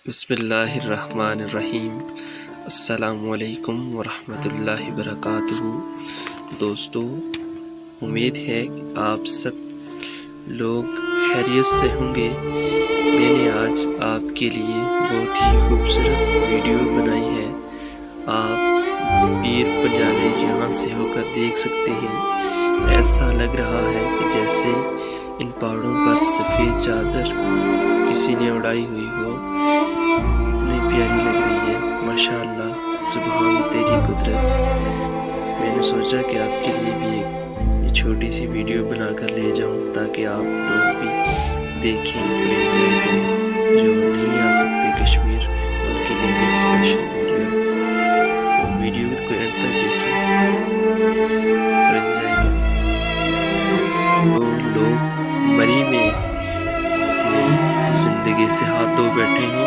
بسم اللہ الرحمن الرحیم۔ السلام علیکم ورحمۃ اللہ وبرکاتہ۔ دوستو، امید ہے کہ آپ سب لوگ خیریت سے ہوں گے۔ میں نے آج آپ کے لیے بہت ہی خوبصورت ویڈیو بنائی ہے۔ آپ پیر پنجالے یہاں سے ہو کر دیکھ سکتے ہیں۔ ایسا لگ رہا ہے کہ جیسے ان پہاڑوں پر سفید چادر کسی نے اڑائی ہوئی ہو۔ اتنی پیاری لگ رہی ہے، ماشاءاللہ، سبحان تیری قدرت۔ میں نے سوچا کہ آپ کے لیے بھی ایک چھوٹی سی ویڈیو بنا کر لے جاؤں تاکہ آپ لوگ بھی دیکھیں اور انجوائے کریں۔ جو نہیں آ سکتے کشمیر ان کے لیے اسپیشل ویڈیو، تو ویڈیو کو اینڈ تک دیکھیں اور انجوائے کریں۔ وہ لوگ مری میں اپنی زندگی سے ہاتھ دھو بیٹھے ہیں،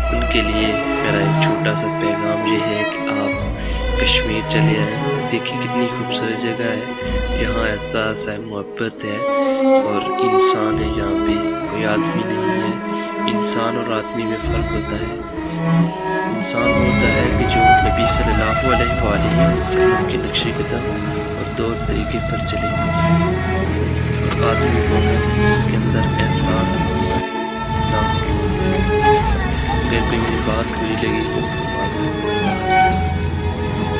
ان کے لیے میرا ایک چھوٹا سا پیغام یہ ہے کہ آپ کشمیر چلے آئیں۔ دیکھیں کتنی خوبصورت جگہ ہے، یہاں احساس ہے، محبت ہے اور انسان ہے۔ یہاں پہ کوئی آدمی نہیں ہے۔ انسان اور آدمی میں فرق ہوتا ہے۔ انسان ہوتا ہے کہ جو نبی صلی اللہ علیہ وآلہ وسلم کے نقش قدم اور طور طریقے پر چلے، اور آدمی وہ